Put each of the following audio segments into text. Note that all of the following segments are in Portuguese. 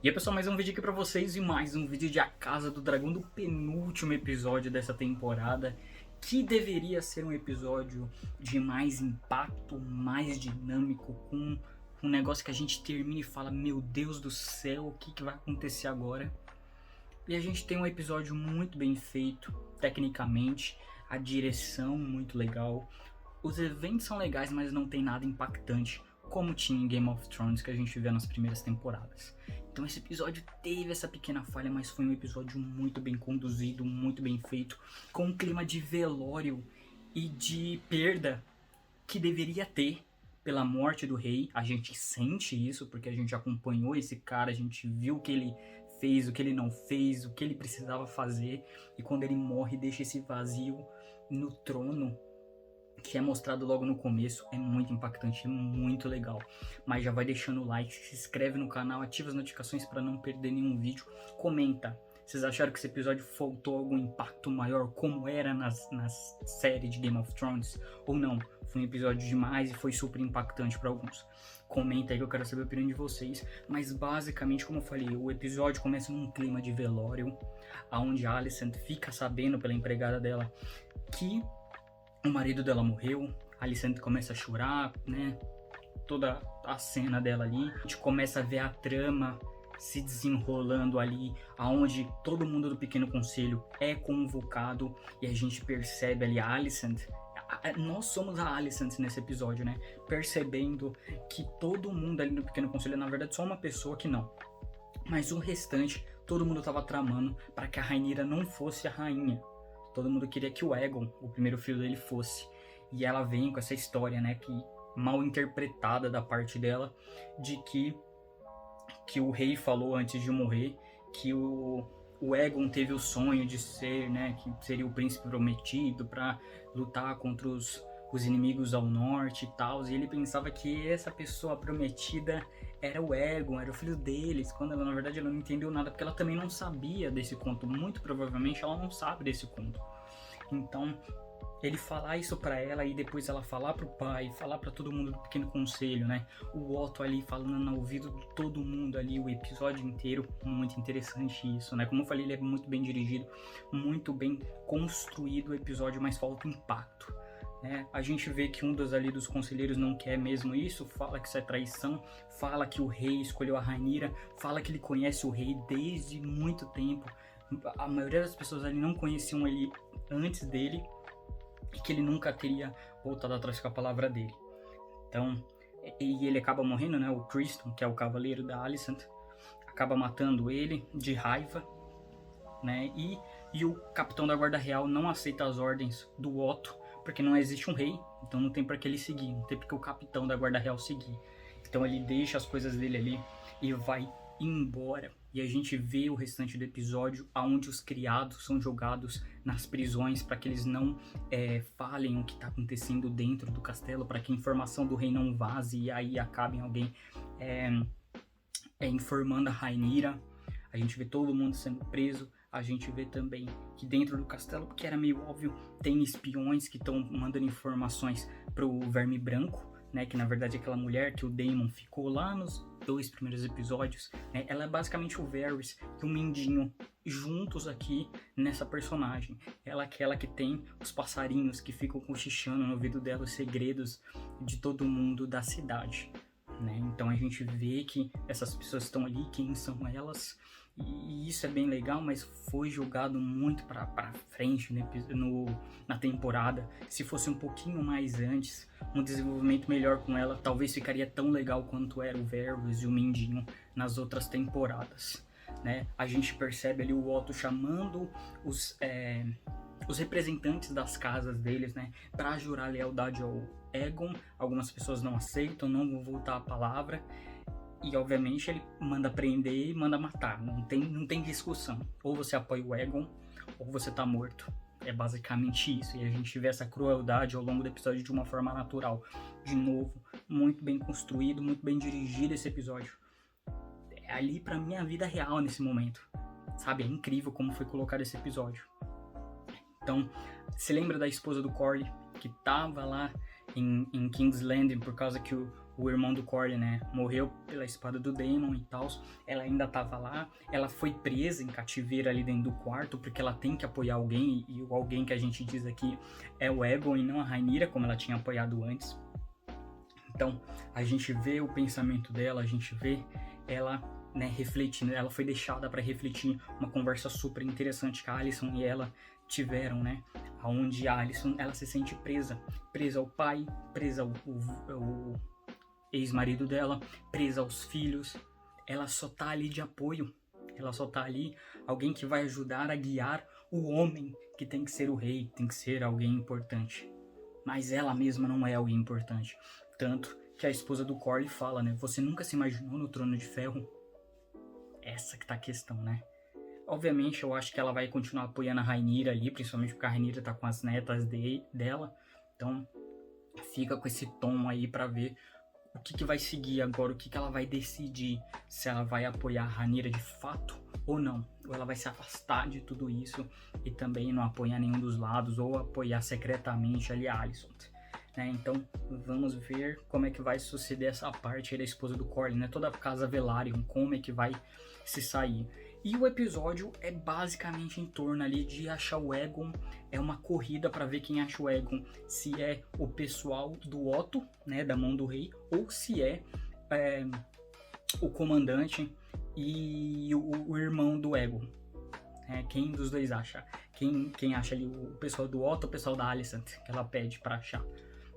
E aí pessoal, mais um vídeo aqui pra vocês e mais um vídeo de A Casa do Dragão, do penúltimo episódio dessa temporada, que deveria ser um episódio de mais impacto, mais dinâmico, com um negócio que a gente termina e fala, meu Deus do céu, o que vai acontecer agora? E a gente tem um episódio muito bem feito, tecnicamente, a direção muito legal, os eventos são legais, mas não tem nada impactante, como tinha em Game of Thrones que a gente vê nas primeiras temporadas. Então esse episódio teve essa pequena falha, mas foi um episódio muito bem conduzido, muito bem feito, com um clima de velório e de perda que deveria ter pela morte do rei. A gente sente isso porque a gente acompanhou esse cara, a gente viu o que ele fez, o que ele não fez, o que ele precisava fazer, e quando ele morre deixa esse vazio no trono, que é mostrado logo no começo, é muito impactante, é muito legal. Mas já vai deixando o like, se inscreve no canal, ativa as notificações para não perder nenhum vídeo, comenta. Vocês acharam que esse episódio faltou algum impacto maior, como era nas séries de Game of Thrones? Ou não? Foi um episódio demais e foi super impactante para alguns. Comenta aí que eu quero saber a opinião de vocês. Mas basicamente, como eu falei, o episódio começa num clima de velório, onde a Alicent fica sabendo pela empregada dela que o marido dela morreu. A Alicent começa a chorar, né? Toda a cena dela ali. A gente começa a ver a trama se desenrolando ali, aonde todo mundo do Pequeno Conselho é convocado e a gente percebe ali a Alicent. Nós somos a Alicent nesse episódio, né? Percebendo que todo mundo ali no Pequeno Conselho é na verdade só uma pessoa que não. Mas o restante, todo mundo estava tramando para que a Rhaenyra não fosse a rainha. Todo mundo queria que o Aegon, o primeiro filho dele, fosse. E ela vem com essa história, né, que mal interpretada da parte dela, de que o rei falou antes de morrer que o Aegon teve o sonho de ser, né, que seria o príncipe prometido para lutar contra os inimigos ao norte e tal. E ele pensava que essa pessoa prometida era o Aegon, era o filho deles, quando ela, na verdade, ela não entendeu nada, porque ela também não sabia desse conto. Muito provavelmente ela não sabe desse conto. Então, ele falar isso pra ela e depois ela falar pro pai, falar pra todo mundo do Pequeno Conselho, né? O Otto ali falando no ouvido de todo mundo ali, o episódio inteiro, muito interessante isso, né? Como eu falei, ele é muito bem dirigido, muito bem construído o episódio, mas falta impacto. A gente vê que um dos conselheiros não quer mesmo isso, fala que isso é traição, fala que o rei escolheu a Rhaenyra, fala que ele conhece o rei desde muito tempo. A maioria das pessoas ali não conheciam ele antes dele e que ele nunca teria voltado atrás com a palavra dele. Então, e ele acaba morrendo, né? O Criston, que é o cavaleiro da Alicent, acaba matando ele de raiva, né? E o capitão da guarda real não aceita as ordens do Otto, porque não existe um rei, então não tem para que ele seguir, não tem porque o capitão da guarda real seguir. Então ele deixa as coisas dele ali e vai embora. E a gente vê o restante do episódio onde os criados são jogados nas prisões para que eles não falem o que está acontecendo dentro do castelo, para que a informação do rei não vaze e aí acabe alguém informando a Rhaenyra. A gente vê todo mundo sendo preso. A gente vê também que dentro do castelo, porque era meio óbvio, tem espiões que estão mandando informações pro Verme Branco, né? Que na verdade é aquela mulher que o Daemon ficou lá nos 2 primeiros episódios, né? Ela é basicamente o Varys e o Mindinho juntos aqui nessa personagem. Ela é aquela que tem os passarinhos que ficam cochichando no ouvido dela os segredos de todo mundo da cidade, né? Então a gente vê que essas pessoas estão ali, quem são elas? E isso é bem legal, mas foi jogado muito pra frente na temporada. Se fosse um pouquinho mais antes, um desenvolvimento melhor com ela, talvez ficaria tão legal quanto era o Varys e o Mindinho nas outras temporadas, né? A gente percebe ali o Otto chamando os representantes das casas deles, né, para jurar lealdade ao Aegon. Algumas pessoas não aceitam, não vão voltar a palavra. E obviamente ele manda prender e manda matar, não tem discussão. Ou você apoia o Aegon, ou você tá morto. É basicamente isso, e a gente vê essa crueldade ao longo do episódio de uma forma natural. De novo, muito bem construído, muito bem dirigido esse episódio. É ali pra minha vida real nesse momento, sabe? É incrível como foi colocado esse episódio. Então, se lembra da esposa do Corley, que tava lá em King's Landing por causa que o o irmão do Corley, né, morreu pela espada do Daemon e tal, ela ainda tava lá, ela foi presa em cativeiro ali dentro do quarto, porque ela tem que apoiar alguém, e o alguém que a gente diz aqui é o Aegon e não a Rhaenyra, como ela tinha apoiado antes. Então, a gente vê o pensamento dela, a gente vê ela, né, refletindo, ela foi deixada para refletir uma conversa super interessante que a Alicent e ela tiveram, né, onde a Alicent, ela se sente presa ao pai, presa ao ex-marido dela, presa aos filhos. Ela só tá ali de apoio, ela só tá ali alguém que vai ajudar a guiar o homem que tem que ser o rei, tem que ser alguém importante. Mas ela mesma não é alguém importante. Tanto que a esposa do Corley fala, né, você nunca se imaginou no Trono de Ferro? Essa que tá a questão, né? Obviamente eu acho que ela vai continuar apoiando a Rhaenyra ali, principalmente porque a Rhaenyra tá com as netas dela. Então fica com esse tom aí pra ver o que vai seguir agora, o que ela vai decidir, se ela vai apoiar a Rhaenyra de fato ou não, ou ela vai se afastar de tudo isso e também não apoiar nenhum dos lados, ou apoiar secretamente ali a Alicent, né? Então vamos ver como é que vai suceder essa parte aí da esposa do Corley, né? Toda a casa Velaryon, como é que vai se sair. E o episódio é basicamente em torno ali de achar o Aegon, é uma corrida para ver quem acha o Aegon, se é o pessoal do Otto, né, da mão do rei, ou se é, o comandante e o irmão do Aegon. Quem dos dois acha? Quem acha ali o pessoal do Otto ou o pessoal da Alicent, que ela pede para achar.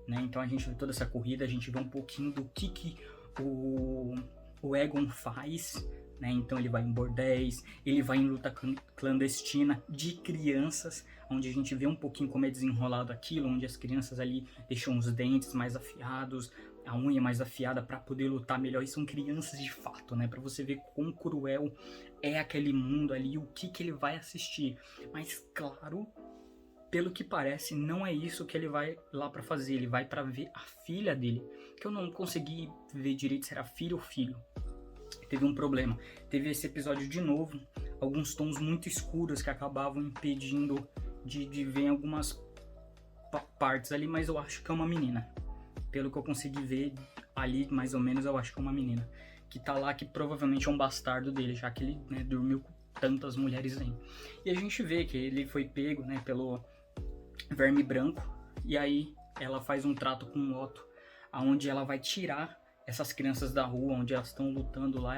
Né? Então a gente vê toda essa corrida, a gente vê um pouquinho do que o Aegon faz. Né? Então ele vai em bordéis, ele vai em luta clandestina de crianças, onde a gente vê um pouquinho como é desenrolado aquilo, onde as crianças ali deixam os dentes mais afiados, a unha mais afiada para poder lutar melhor. E são crianças de fato, né? Para você ver quão cruel é aquele mundo ali, o que ele vai assistir. Mas claro, pelo que parece, não é isso que ele vai lá para fazer. Ele vai para ver a filha dele, que eu não consegui ver direito se era filho ou filho. Teve um problema. Teve esse episódio de novo, alguns tons muito escuros que acabavam impedindo de ver algumas partes ali, mas eu acho que é uma menina. Pelo que eu consegui ver ali, mais ou menos, eu acho que é uma menina. Que tá lá, que provavelmente é um bastardo dele, já que ele, né, dormiu com tantas mulheres aí. E a gente vê que ele foi pego, né, pelo Verme Branco, e aí ela faz um trato com o Otto, onde ela vai tirar essas crianças da rua, onde elas estão lutando lá,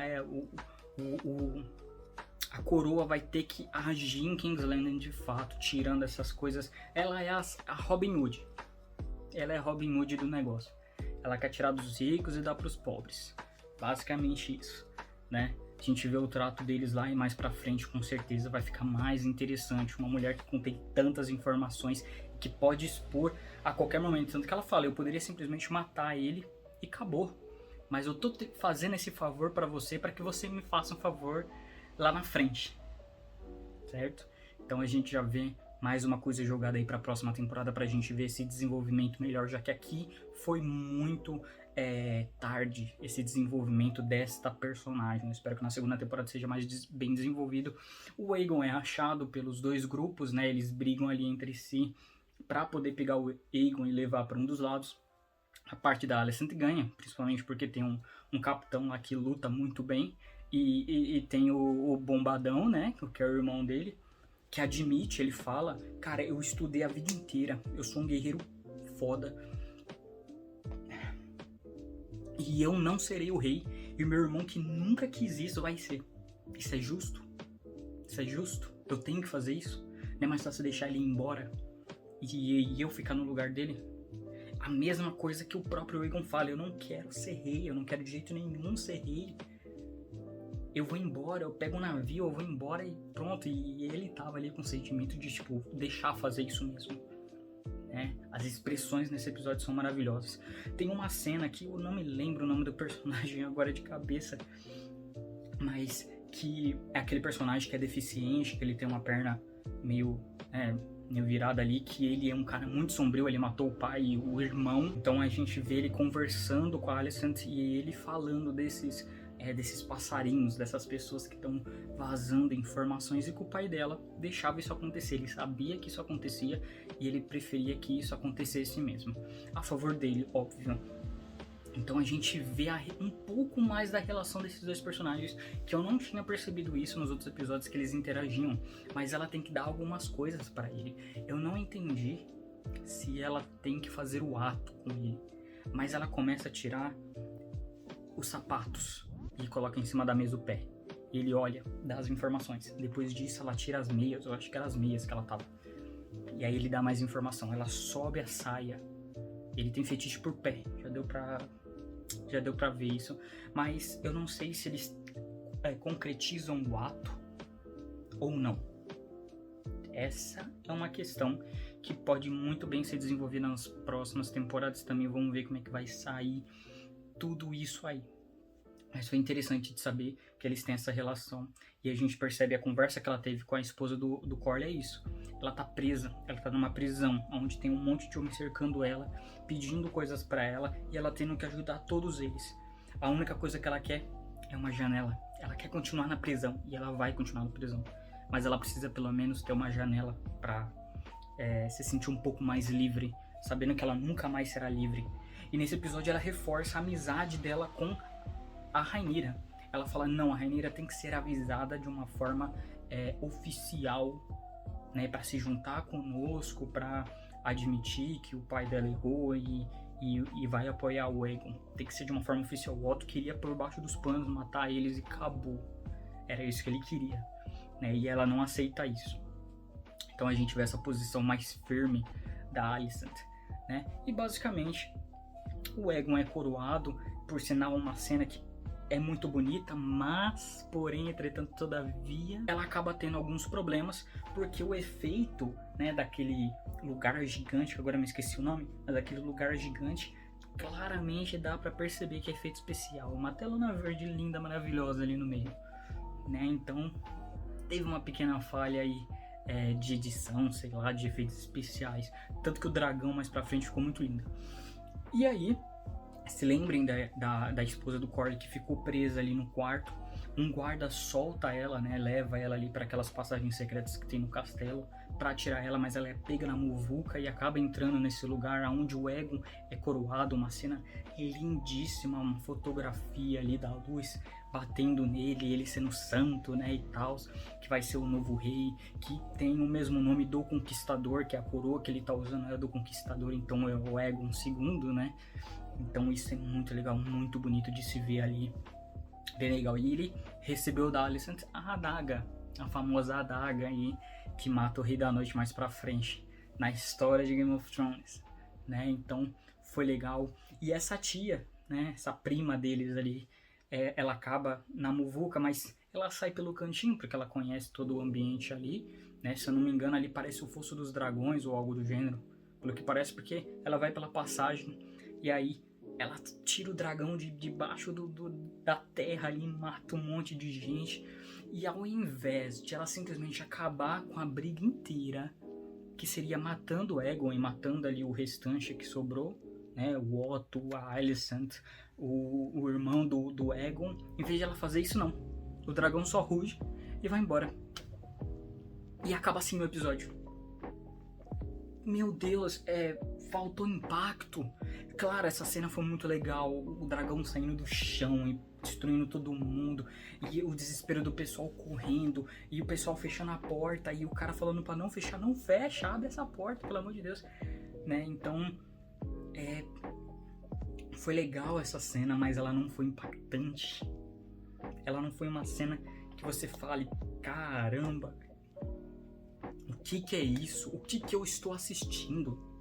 a coroa vai ter que agir em King's Landing de fato, tirando essas coisas. Ela é a Robin Hood. Ela é a Robin Hood do negócio. Ela quer tirar dos ricos e dar pros pobres. Basicamente isso, né? A gente vê o trato deles lá e mais pra frente com certeza vai ficar mais interessante. Uma mulher que contém tantas informações, que pode expor a qualquer momento. Tanto que ela fala, eu poderia simplesmente matar ele e acabou. Mas eu tô fazendo esse favor pra você, para que você me faça um favor lá na frente, certo? Então a gente já vê mais uma coisa jogada aí pra próxima temporada, pra gente ver esse desenvolvimento melhor, já que aqui foi muito tarde esse desenvolvimento desta personagem. Eu espero que na segunda temporada seja mais bem desenvolvido. O Aegon é achado pelos dois grupos, né? Eles brigam ali entre si pra poder pegar o Aegon e levar pra um dos lados. A parte da Alicent ganha, principalmente porque tem um capitão lá que luta muito bem, e tem o Bombadão, né, que é o irmão dele, que admite, ele fala, cara, eu estudei a vida inteira, eu sou um guerreiro foda, e eu não serei o rei, e o meu irmão que nunca quis isso vai ser. Isso é justo? Isso é justo? Eu tenho que fazer isso? Não é mais fácil deixar ele ir embora e eu ficar no lugar dele? A mesma coisa que o próprio Aegon fala, eu não quero ser rei, eu não quero de jeito nenhum ser rei. Eu vou embora, eu pego um navio, eu vou embora e pronto. E ele tava ali com o sentimento de, tipo, deixar fazer isso mesmo. Né? As expressões nesse episódio são maravilhosas. Tem uma cena que eu não me lembro o nome do personagem agora de cabeça, mas que é aquele personagem que é deficiente, que ele tem uma perna meio virada ali, que ele é um cara muito sombrio, ele matou o pai e o irmão. Então a gente vê ele conversando com a Alicent e ele falando desses passarinhos, dessas pessoas que estão vazando informações, e que o pai dela deixava isso acontecer. Ele sabia que isso acontecia e ele preferia que isso acontecesse mesmo. A favor dele, óbvio. Então a gente vê um pouco mais da relação desses dois personagens, que eu não tinha percebido isso nos outros episódios que eles interagiam, mas ela tem que dar algumas coisas pra ele. Eu não entendi se ela tem que fazer o ato com ele, mas ela começa a tirar os sapatos e coloca em cima da mesa o pé. Ele olha, dá as informações. Depois disso ela tira as meias, eu acho que eram as meias que ela tava. E aí ele dá mais informação, ela sobe a saia. Ele tem fetiche por pé, já deu pra ver isso, mas eu não sei se eles concretizam o ato ou não. Essa é uma questão que pode muito bem ser desenvolvida nas próximas temporadas também. Vamos ver como é que vai sair tudo isso aí. Mas foi interessante de saber que eles têm essa relação. E a gente percebe a conversa que ela teve com a esposa do Corley, é isso. Ela tá presa, ela tá numa prisão, onde tem um monte de homens cercando ela, pedindo coisas pra ela, e ela tendo que ajudar todos eles. A única coisa que ela quer é uma janela. Ela quer continuar na prisão, e ela vai continuar na prisão. Mas ela precisa pelo menos ter uma janela pra se sentir um pouco mais livre, sabendo que ela nunca mais será livre. E nesse episódio ela reforça a amizade dela com a Rhaenyra. Ela fala, não, a Rhaenyra tem que ser avisada de uma forma oficial, né, para se juntar conosco, para admitir que o pai dela errou e vai apoiar o Aegon. Tem que ser de uma forma oficial. O Otto queria por baixo dos panos matar eles e acabou. Era isso que ele queria, né, e ela não aceita isso. Então a gente vê essa posição mais firme da Alicent, né, e basicamente o Aegon é coroado, por sinal uma cena que é muito bonita, mas, porém, entretanto, todavia, ela acaba tendo alguns problemas, porque o efeito, né, daquele lugar gigante, que agora eu me esqueci o nome, mas daquele lugar gigante, claramente dá pra perceber que é efeito especial. Uma telona verde linda, maravilhosa ali no meio, né, então teve uma pequena falha aí de edição, sei lá, de efeitos especiais, tanto que o dragão mais pra frente ficou muito lindo. E aí, se lembrem da esposa do Corley que ficou presa ali no quarto. Um guarda solta ela, né? Leva ela ali para aquelas passagens secretas que tem no castelo para tirar ela, mas ela é pega na muvuca e acaba entrando nesse lugar onde o Aegon é coroado. Uma cena lindíssima, uma fotografia ali da luz batendo nele, ele sendo santo, né? E tal, que vai ser o novo rei, que tem o mesmo nome do Conquistador, que é a coroa que ele tá usando é do Conquistador, então é o Aegon II, né? Então isso é muito legal, muito bonito de se ver ali, bem legal. E ele recebeu da Alicent a adaga, a famosa adaga aí, que mata o Rei da Noite mais pra frente, na história de Game of Thrones, né? Então foi legal. E essa tia, né, essa prima deles ali, ela acaba na muvuca, mas ela sai pelo cantinho, porque ela conhece todo o ambiente ali, né? Se eu não me engano, ali parece o Fosso dos Dragões ou algo do gênero, pelo que parece, porque ela vai pela passagem. E aí ela tira o dragão de debaixo da terra ali, mata um monte de gente. E ao invés de ela simplesmente acabar com a briga inteira, que seria matando o Aegon e matando ali o restante que sobrou, né, o Otto, a Alicent, o irmão do Aegon, em vez de ela fazer isso, não. O dragão só ruge e vai embora. E acaba assim o episódio. Meu Deus, faltou impacto. Claro, essa cena foi muito legal, o dragão saindo do chão e destruindo todo mundo, e o desespero do pessoal correndo, e o pessoal fechando a porta, e o cara falando pra não fechar, não fecha, abre essa porta, pelo amor de Deus, né? Então, foi legal essa cena, mas ela não foi impactante. Ela não foi uma cena que você fale, caramba, o que é isso? O que eu estou assistindo?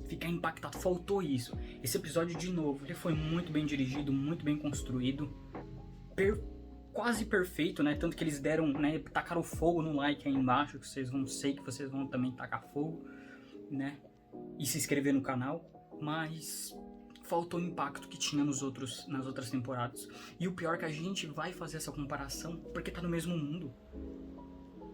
Ficar impactado, faltou isso. Esse episódio, de novo, ele foi muito bem dirigido, muito bem construído, quase perfeito, né? Tanto que eles deram, né, tacaram fogo no like aí embaixo, que vocês vão, sei que vocês vão também tacar fogo, né? E se inscrever no canal, mas faltou o impacto que tinha nas outras temporadas. E o pior é que a gente vai fazer essa comparação porque tá no mesmo mundo.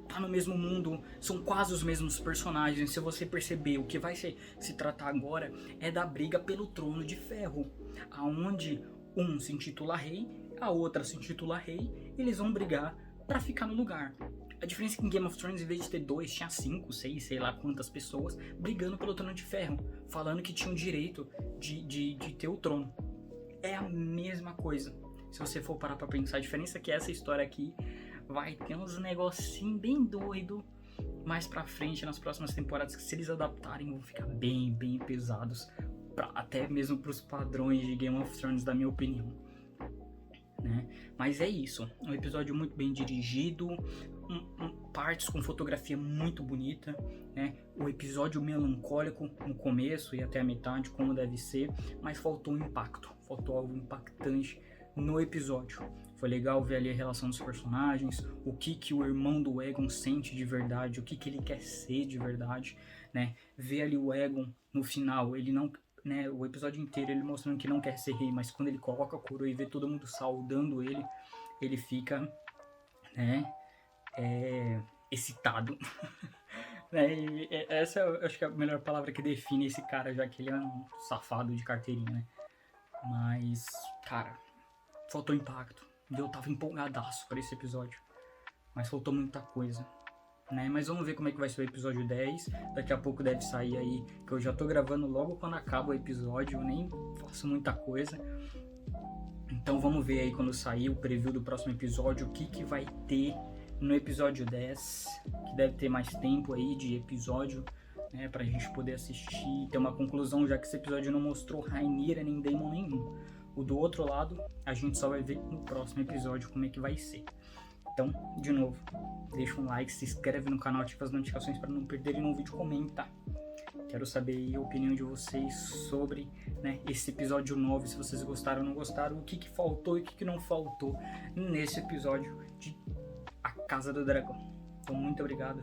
Tá no mesmo mundo, são quase os mesmos personagens. Se você perceber, o que vai se tratar agora é da briga pelo Trono de Ferro, aonde um se intitula rei, a outra se intitula rei, e eles vão brigar pra ficar no lugar. A diferença é que em Game of Thrones, em vez de ter 2, tinha 5, 6, sei lá quantas pessoas brigando pelo Trono de Ferro, falando que tinham direito de ter o trono. é a mesma coisa. Se você for parar pra pensar, a diferença é que essa história aqui vai ter uns negocinho bem doido mais pra frente, nas próximas temporadas, que se eles adaptarem vão ficar bem, bem pesados, até mesmo pros padrões de Game of Thrones, da minha opinião. Né? Mas é isso, um episódio muito bem dirigido, partes com fotografia muito bonita, né? O episódio melancólico no começo e até a metade, como deve ser, mas faltou impacto, faltou algo impactante no episódio. Foi legal ver ali a relação dos personagens, o que o irmão do Aegon sente de verdade, o que ele quer ser de verdade, né? Ver ali o Aegon no final, ele não... Né, o episódio inteiro ele mostrando que não quer ser rei, mas quando ele coloca a coroa e vê todo mundo saudando ele, ele fica, né, excitado. Né, e essa eu acho que é a melhor palavra que define esse cara, já que ele é um safado de carteirinha, né? Mas, cara, faltou impacto. Eu tava empolgadaço pra esse episódio, mas faltou muita coisa. Né? Mas vamos ver como é que vai ser o episódio 10. Daqui a pouco deve sair aí, que eu já tô gravando logo quando acaba o episódio, eu nem faço muita coisa. Então vamos ver aí quando sair o preview do próximo episódio, o que vai ter no episódio 10, que deve ter mais tempo aí de episódio, né, pra gente poder assistir e ter uma conclusão, já que esse episódio não mostrou Rhaenyra nem Daemon nenhum. O do outro lado, a gente só vai ver no próximo episódio como é que vai ser. Então, de novo, deixa um like, se inscreve no canal, ativa as notificações para não perderem nenhum vídeo, comenta. Quero saber aí a opinião de vocês sobre, né, esse episódio 9, se vocês gostaram ou não gostaram, o que faltou e o que não faltou nesse episódio de A Casa do Dragão. Então, muito obrigado.